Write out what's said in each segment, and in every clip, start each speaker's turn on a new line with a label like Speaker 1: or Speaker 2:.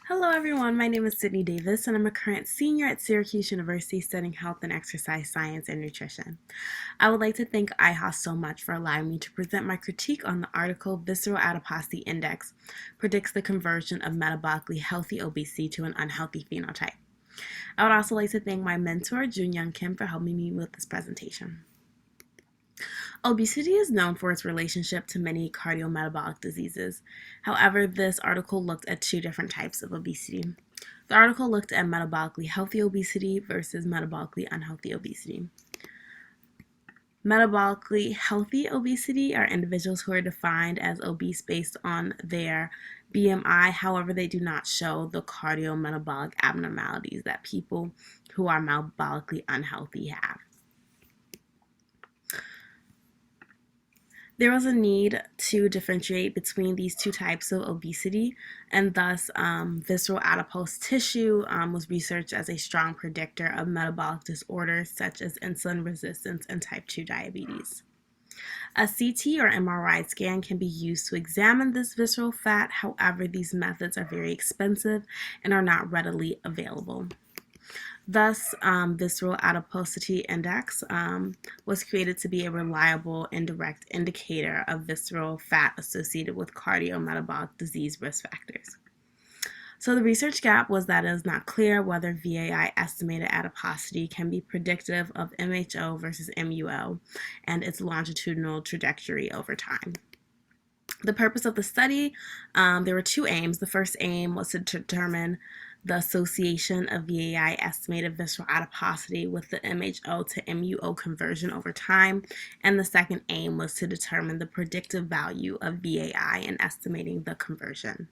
Speaker 1: Hello everyone, my name is Sydney Davis and I'm a current senior at Syracuse University studying health and exercise science and nutrition. I would like to thank IHOSK so much for allowing me to present my critique on the article Visceral Adiposity Index predicts the conversion of metabolically healthy obesity to an unhealthy phenotype. I would also like to thank my mentor, Joon Kim, for helping me with this presentation. Obesity is known for its relationship to many cardiometabolic diseases. However, this article looked at two different types of obesity. The article looked at metabolically healthy obesity versus metabolically unhealthy obesity. Metabolically healthy obesity are individuals who are defined as obese based on their BMI. However, they do not show the cardiometabolic abnormalities that people who are metabolically unhealthy have. There was a need to differentiate between these two types of obesity, and thus visceral adipose tissue was researched as a strong predictor of metabolic disorders such as insulin resistance and type 2 diabetes. A CT or MRI scan can be used to examine this visceral fat. However, these methods are very expensive and are not readily available. Thus, Visceral Adiposity Index was created to be a reliable indirect indicator of visceral fat associated with cardiometabolic disease risk factors. So the research gap was that it is not clear whether VAI estimated adiposity can be predictive of MHO versus MUO and its longitudinal trajectory over time. The purpose of the study, there were two aims. The first aim was to determine the association of VAI estimated visceral adiposity with the MHO to MUO conversion over time, and the second aim was to determine the predictive value of VAI in estimating the conversion.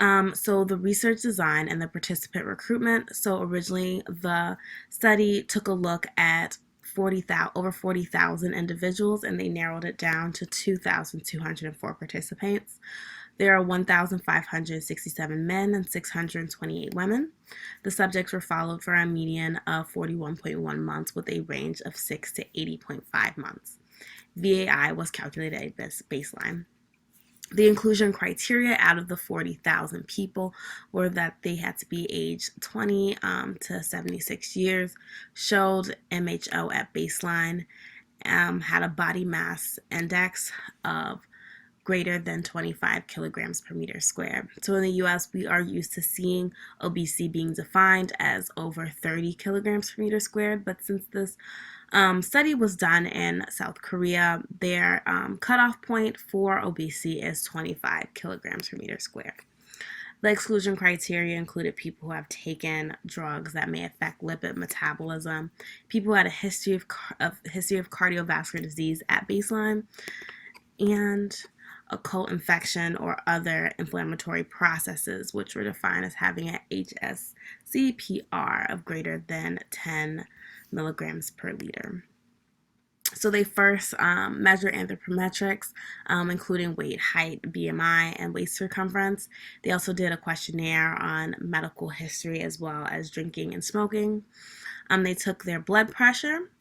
Speaker 1: So the research design and the participant recruitment. So originally the study took a look at over 40,000 individuals, and they narrowed it down to 2,204 participants. There are 1,567 men and 628 women. The subjects were followed for a median of 41.1 months with a range of 6 to 80.5 months. VAI was calculated at this baseline. The inclusion criteria out of the 40,000 people were that they had to be aged 20 to 76 years, showed MHO at baseline, had a body mass index of greater than 25 kilograms per meter squared. So in the US, we are used to seeing obesity being defined as over 30 kilograms per meter squared, but since this study was done in South Korea, their cutoff point for obesity is 25 kilograms per meter squared. The exclusion criteria included people who have taken drugs that may affect lipid metabolism, people who had a history of cardiovascular disease at baseline, and occult infection or other inflammatory processes, which were defined as having an IOHSK of greater than 10 milligrams per liter. So they first measured anthropometrics, including weight, height, BMI, and waist circumference. They also did a questionnaire on medical history as well as drinking and smoking. They took their blood pressure,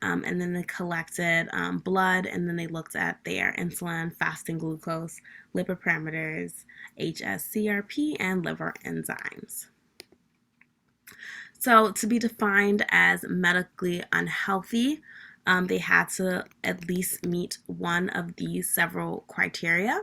Speaker 1: and then they collected blood, and then they looked at their insulin, fasting glucose, lipid parameters, HSCRP, and liver enzymes. So to be defined as medically unhealthy, they had to at least meet one of these several criteria.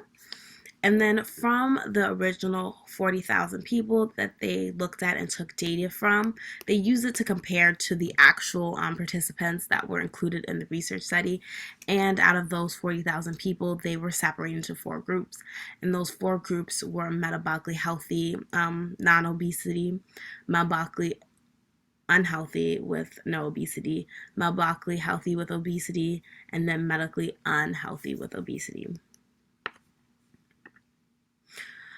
Speaker 1: And then from the original 40,000 people that they looked at and took data from, they used it to compare to the actual participants that were included in the research study. And out of those 40,000 people, they were separated into four groups. And those four groups were metabolically healthy, non-obesity, metabolically unhealthy with no obesity, metabolically healthy with obesity, and then medically unhealthy with obesity.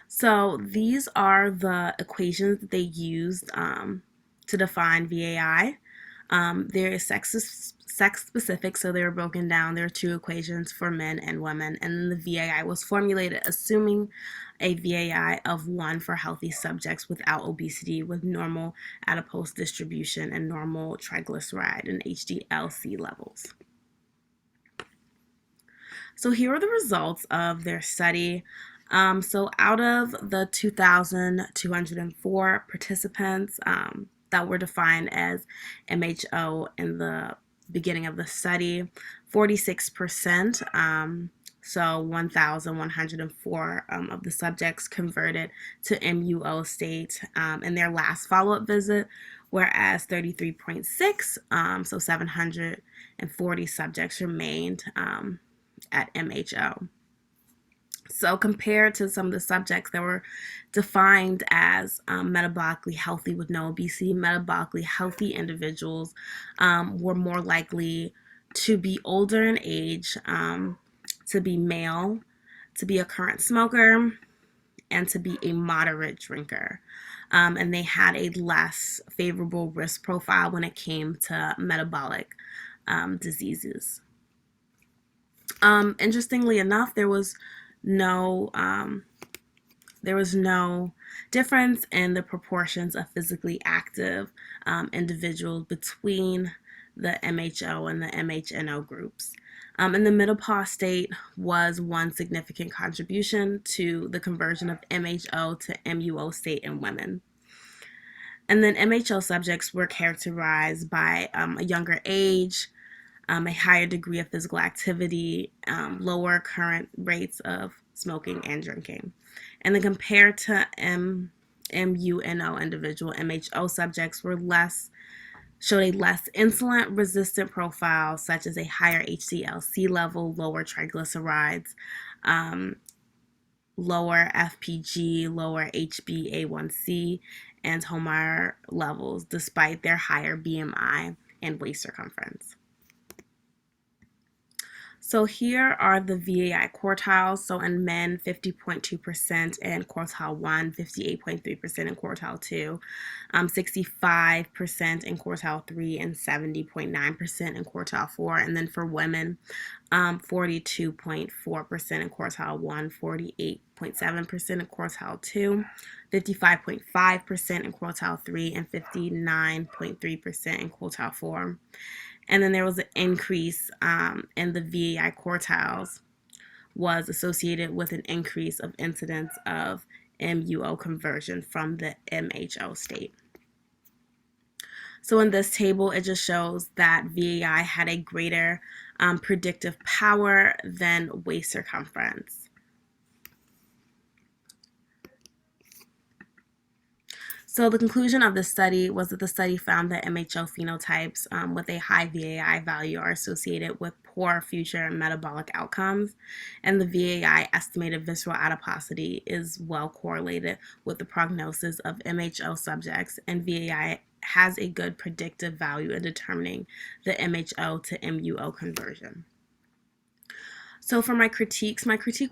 Speaker 1: So these are the equations that they used to define VAI. They're sex specific, so they were broken down. There are two equations for men and women, and then the VAI was formulated assuming a VAI of 1 for healthy subjects without obesity with normal adipose distribution and normal triglyceride and HDL-C levels. So here are the results of their study. So out of the 2,204 participants that were defined as MHO in the beginning of the study, 46%, so 1,104 of the subjects converted to MUO state in their last follow-up visit, whereas 33.6, so 740 subjects remained at MHO. So compared to some of the subjects that were defined as metabolically healthy with no obesity, metabolically healthy individuals were more likely to be older in age, to be male, to be a current smoker, and to be a moderate drinker. And they had a less favorable risk profile when it came to metabolic diseases. Interestingly enough, there was no difference in the proportions of physically active individuals between the MHO and the MHNO groups. And the menopause state was one significant contribution to the conversion of MHO to MUO state in women. And then MHO subjects were characterized by a younger age, a higher degree of physical activity, lower current rates of smoking and drinking. And then compared to MUNO individual, MHO subjects showed a less insulin resistant profile, such as a higher HDL-C level, lower triglycerides, lower FPG, lower HbA1c, and HOMAR levels, despite their higher BMI and waist circumference. So here are the VAI quartiles. So in men, 50.2% in quartile 1, 58.3% in quartile 2, 65% in quartile 3, and 70.9% in quartile 4. And then for women, 42.4% in quartile 1, 48.7% in quartile 2, 55.5% in quartile 3, and 59.3% in quartile 4. And then there was an increase in the VAI quartiles was associated with an increase of incidence of MUO conversion from the MHO state. So in this table, it just shows that VAI had a greater predictive power than waist circumference. So the conclusion of the study was that the study found that MHO phenotypes with a high VAI value are associated with poor future metabolic outcomes, and the VAI estimated visceral adiposity is well correlated with the prognosis of MHO subjects, and VAI has a good predictive value in determining the MHO to MUO conversion. So for my critique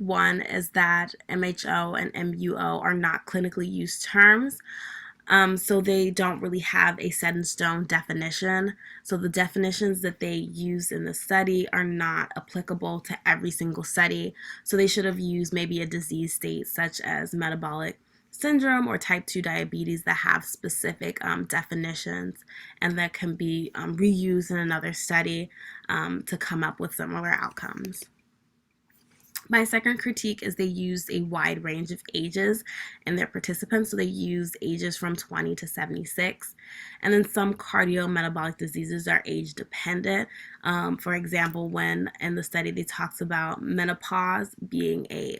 Speaker 1: 1 is that MHO and MUO are not clinically used terms. So they don't really have a set in stone definition. So the definitions that they use in the study are not applicable to every single study. So they should have used maybe a disease state such as metabolic syndrome or type 2 diabetes that have specific definitions and that can be reused in another study to come up with similar outcomes. My second critique is they used a wide range of ages in their participants. So they used ages from 20 to 76. And then some cardiometabolic diseases are age dependent. For example, when in the study they talks about menopause being a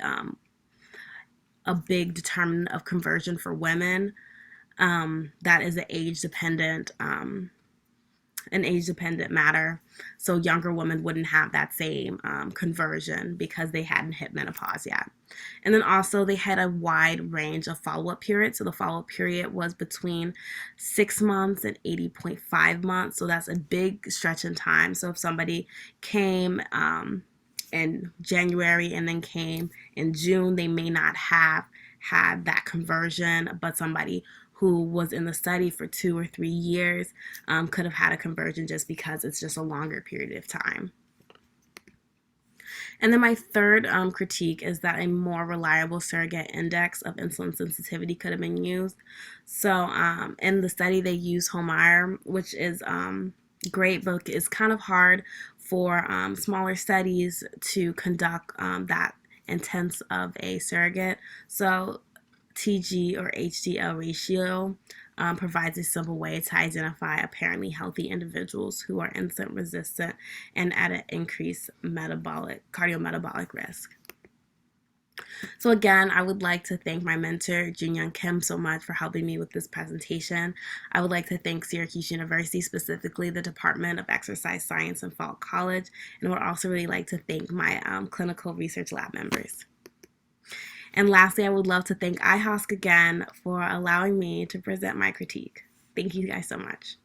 Speaker 1: big determinant of conversion for women, that is an age-dependent matter. So younger women wouldn't have that same conversion because they hadn't hit menopause yet. And then also they had a wide range of follow-up periods. So the follow-up period was between 6 months and 80.5 months. So that's a big stretch in time. So if somebody came in January and then came in June, they may not have had that conversion, but somebody who was in the study for 2 or 3 years could have had a conversion just because it's just a longer period of time. And then my third critique is that a more reliable surrogate index of insulin sensitivity could have been used. So in the study, they used HOMAR, which is great, but it's kind of hard for smaller studies to conduct that tenths of a surrogate. So TG or HDL ratio provides a simple way to identify apparently healthy individuals who are insulin resistant and at an increased cardiometabolic risk. So again, I would like to thank my mentor, Joon Kim, so much for helping me with this presentation. I would like to thank Syracuse University, specifically the Department of Exercise Science and Falk College, and I would also really like to thank my clinical research lab members. And lastly, I would love to thank IOHSK again for allowing me to present my critique. Thank you guys so much.